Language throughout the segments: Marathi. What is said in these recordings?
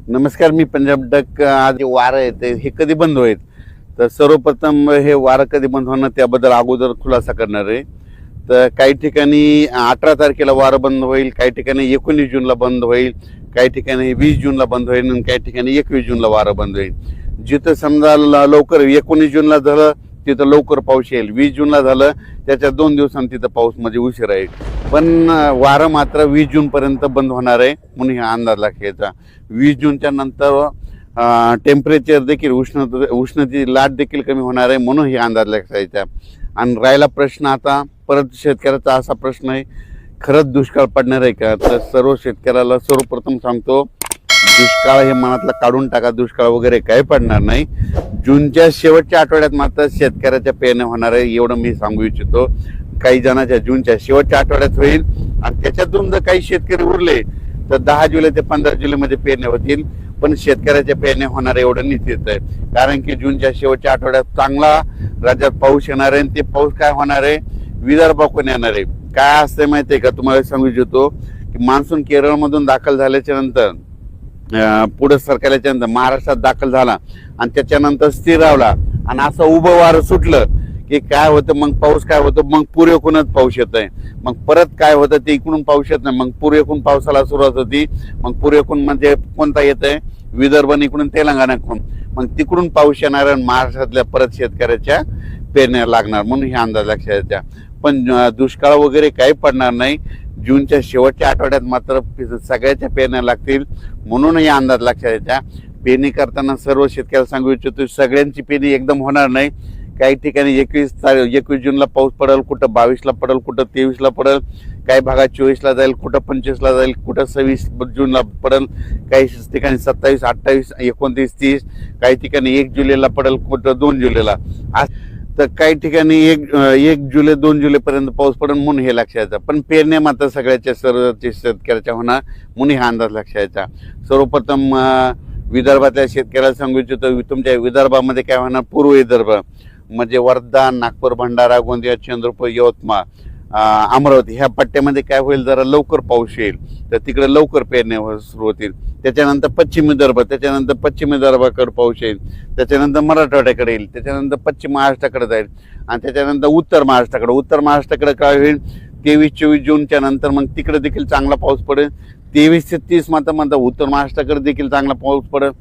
नमस्कार, मी पंजाब डक. आज जे वारं आहे हे कधी बंद होईल? तर सर्वप्रथम हे वारं कधी बंद होणार त्याबद्दल अगोदर खुलासा करणार आहे. तर काही ठिकाणी 18 तारखेला वारं बंद होईल, काही ठिकाणी 19 जूनला बंद होईल, काही ठिकाणी 20 जूनला बंद होईल आणि काही ठिकाणी 21 जूनला वारं बंद होईल. जिथं समजा लवकर 19 जूनला झालं तिथं लवकर पाऊस येईल, 20 जूनला झालं त्याच्या 2 दिवसांनी तिथं पाऊस म्हणजे उशीर आहे. पण वारं मात्र 20 जूनपर्यंत बंद होणार आहे म्हणून हा अंदाज लागेचा. 20 जूनच्या नंतर टेम्परेचर देखील उष्णतेची लाट देखील कमी होणार आहे म्हणून हे अंदाज लागायचा. आणि राहिला प्रश्न आता परत शेतकऱ्याचा असा प्रश्न आहे, खरंच दुष्काळ पडणार आहे का? तर सर्व शेतकऱ्याला सर्वप्रथम सांगतो, दुष्काळ हे मनातला काढून टाका. दुष्काळ वगैरे काही पडणार नाही. जूनच्या शेवटच्या आठवड्यात मात्र शेतकऱ्याच्या पेरण्या होणार आहे एवढं मी सांगू इच्छितो. काही जणांच्या जूनच्या शेवटच्या आठवड्यात होईल आणि त्याच्यातून जर काही शेतकरी उरले तर 10 जुलै ते 15 जुलैमध्ये पेरण्या होतील. पण शेतकऱ्याच्या पेरण्या होणार एवढं निश्चित आहे, कारण की जूनच्या शेवटच्या आठवड्यात चांगला राज्यात पाऊस येणार आहे. आणि ते पाऊस काय होणार आहे, विदर्भाकडून येणार आहे. काय असते माहिती आहे का, तुम्हाला सांगू इच्छितो की मान्सून केरळमधून दाखल झाल्याच्या नंतर पुढे सरकारच्या नंतर महाराष्ट्रात दाखल झाला आणि त्याच्यानंतर स्थिरावला आणि असं उभं वारं सुटलं की काय होतं, मग पाऊस काय होतं, मग पूर्वेकडूनच पाऊस येत आहे. मग परत काय होतं, ते इकडून पाऊस येत नाही, मग पूर्वेकडून पावसाला सुरुवात होती. मग पूर्वेकडून म्हणजे कोणता येत आहे, विदर्भ इकडून तेलंगणाकडून, मग तिकडून पाऊस येणार आणि महाराष्ट्रातल्या परत शेतकऱ्याच्या पेरण्या लागणार म्हणून हे अंदाज लक्षात येत्या. पण दुष्काळ वगैरे काही पडणार नाही. जूनच्या शेवटच्या आठवड्यात मात्र सगळ्याच्या पेरण्या लागतील म्हणून हे अंदाज लक्षात येत्या. पेरणी करताना सर्व शेतकऱ्याला सांगू इच्छितो, सगळ्यांची पेरणी एकदम होणार नाही. काही ठिकाणी 21 जूनला पाऊस पडेल, कुठं 22ला पडेल, कुठं 23ला पडेल, काही भागात 24ला जाईल, कुठं 25ला जाईल, कुठं 26 जूनला पडेल, काही ठिकाणी 27, 28, 29, 30, काही ठिकाणी 1 जुलैला पडेल, कुठं 2 जुलैला. तर काही ठिकाणी 1 जुलै 2 जुलैपर्यंत पाऊस पडेल म्हणून हे लक्षात येतं. पण पेरण्या मात्र सगळ्याच्या सर्व शेतकऱ्याच्या होणार म्हणून हा अंदाज लक्षात येता. सर्वप्रथम विदर्भातल्या शेतकऱ्याला सांगू इच्छितो, तुमच्या विदर्भामध्ये काय होणार, पूर्व विदर्भ म्हणजे वर्धा, नागपूर, भंडारा, गोंदिया, चंद्रपूर, यवतमाळ, अमरावती ह्या पट्ट्यामध्ये काय होईल, जरा लवकर पाऊस येईल तर तिकडे लवकर पेरण्या सुरू होतील. त्याच्यानंतर पश्चिम विदर्भ, त्याच्यानंतर पश्चिम विदर्भाकडे पाऊस येईल, त्याच्यानंतर मराठवाड्याकडे येईल, त्याच्यानंतर पश्चिम महाराष्ट्राकडे जाईल आणि त्याच्यानंतर उत्तर महाराष्ट्राकडे काय होईल, 23-24 जूनच्या नंतर मग तिकडे देखील चांगला पाऊस पडेल. 23 ते 30 मात्र उत्तर महाराष्ट्राकडे देखील चांगला पाऊस पडेल.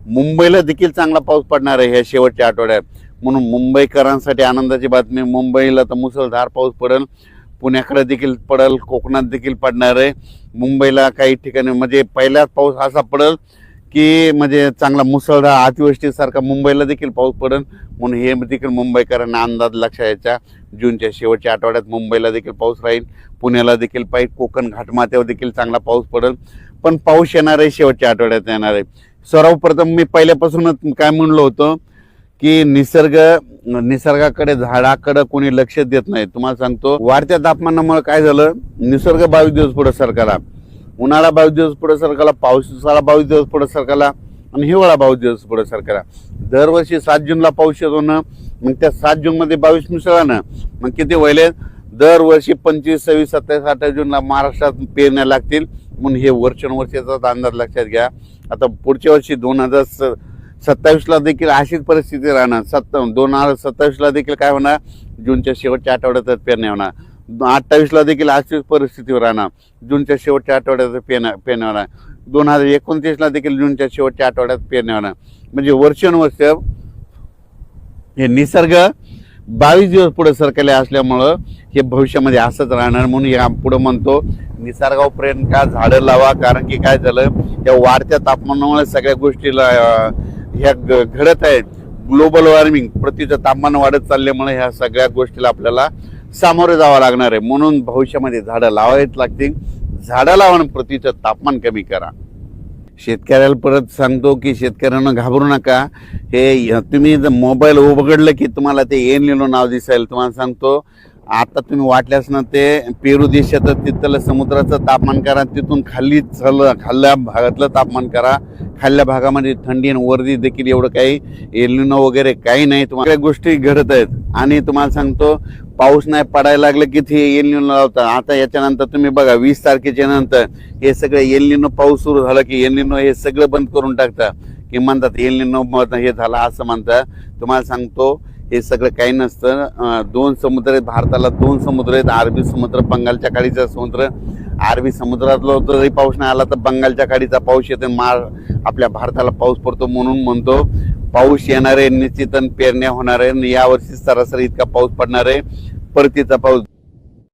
मुंबईला देखील चांगला पाऊस पडणार आहे ह्या शेवटच्या आठवड्यात म्हणून मुंबईकरांसाठी आनंदाची बातमी. मुंबईला तर मुसळधार पाऊस पडेल, पुण्याकडे देखील पडेल, कोकणात देखील पडणार आहे. मुंबईला काही ठिकाणी म्हणजे पहिलाच पाऊस असा पडेल की म्हणजे चांगला मुसळधार अतिवृष्टीसारखा मुंबईला देखील पाऊस पडेल म्हणून हे देखील मुंबईकरांना अंदाज लक्षात यायचा. जूनच्या शेवटच्या आठवड्यात मुंबईला देखील पाऊस राहील, पुण्याला देखील पाहिजे, कोकण घाटमाथ्यावर देखील चांगला पाऊस पडेल. पण पाऊस येणार आहे शेवटच्या आठवड्यात येणार आहे. सर्वप्रथम मी पहिल्यापासूनच काय म्हणलो होतो की निसर्गाकडे झाडाकडे कोणी लक्ष देत नाही. तुम्हाला सांगतो, वाढत्या तापमानामुळे काय झालं, निसर्ग 22 दिवस पुढे सरकला, उन्हाळा 22 दिवस पुढे सरकला, पावसाळा 22 दिवस पुढे सरकला आणि हिवाळा 22 दिवस पुढे सरकला. दरवर्षी 7 जूनला पाऊस येतो ना, मग त्या 7 जूनमध्ये 22 मिसळला ना, मग किती व्हायले, दरवर्षी 25, 26, 27, 28 जूनला महाराष्ट्रात पेरण्या लागतील म्हणून हे वर्षानुवर्षाचा अंदाज लक्षात घ्या. आता पुढच्या वर्षी 2027ला देखील अशीच परिस्थिती राहणार. 2027ला देखील काय होणार, जूनच्या शेवटच्या आठवड्यात पेरण्या होणार. 28ला देखील अशीच परिस्थितीवर राहणार, जूनच्या शेवटच्या आठवड्यात पेरण्या होणार. 2029ला देखील जूनच्या शेवटच्या आठवड्यात पेरण्या होणार. म्हणजे वर्षानुवर्ष हे निसर्ग 22 दिवस पुढे सरकले असल्यामुळं हे भविष्यामध्ये असंच राहणार म्हणून या पुढे म्हणतो, निसर्गावर प्रेम का, झाडं लावा. कारण की काय झालं, या वाढत्या तापमानामुळे सगळ्या गोष्टीला ह्या घडत आहेत. ग्लोबल वॉर्मिंग, पृथ्वीचं तापमान वाढत चालल्यामुळे ह्या सगळ्या गोष्टीला आपल्याला सामोरे जावं लागणार आहे. म्हणून भविष्यामध्ये झाडं लावावीच लागतील. झाडं लावा आणि पृथ्वीचं तापमान कमी करा. शेतकऱ्याला परत सांगतो की शेतकऱ्यांना घाबरू नका. हे तुम्ही जर मोबाईल उघडलं की तुम्हाला ते एल निनो नाव दिसेल. तुम्हाला सांगतो, आता तुम्ही वाटल्यास ना ते पेरू देशाचं तिथलं समुद्राचं तापमान करा, तिथून खाल्ल्या भागातलं तापमान करा. खाल्ल्या भागामध्ये थंडी आणि वर्दी देखील एवढं काही एल निनो वगैरे काही नाही. तुम्हाला गोष्टी घडत आहेत आणि तुम्हाला सांगतो पाऊस नाही पडायला लागलं की ते एल निनो लावतात. आता याच्यानंतर तुम्ही बघा 20 तारखेच्या नंतर हे सगळं एल निनो पाऊस सुरू झाला की एल निनो हे सगळं बंद करून टाकतात की म्हणतात एल निनो हे झालं असं म्हणतात. तुम्हाला सांगतो हे सगळं काही नसतं. 2 समुद्र आहेत भारताला, 2 समुद्र आहेत, अरबी समुद्र, बंगालच्या खाडीचा समुद्र. अरबी समुद्रातला जरी पाऊस नाही आला तर बंगालच्या खाडीचा पाऊस येतो, आपल्या भारताला पाऊस पडतो. म्हणून म्हणतो पाऊस येणार आहे निश्चित, पेरण्या होणार आहे. यावर्षी सरासरी इतका पाऊस पडणार आहे, परतीचा पाऊस.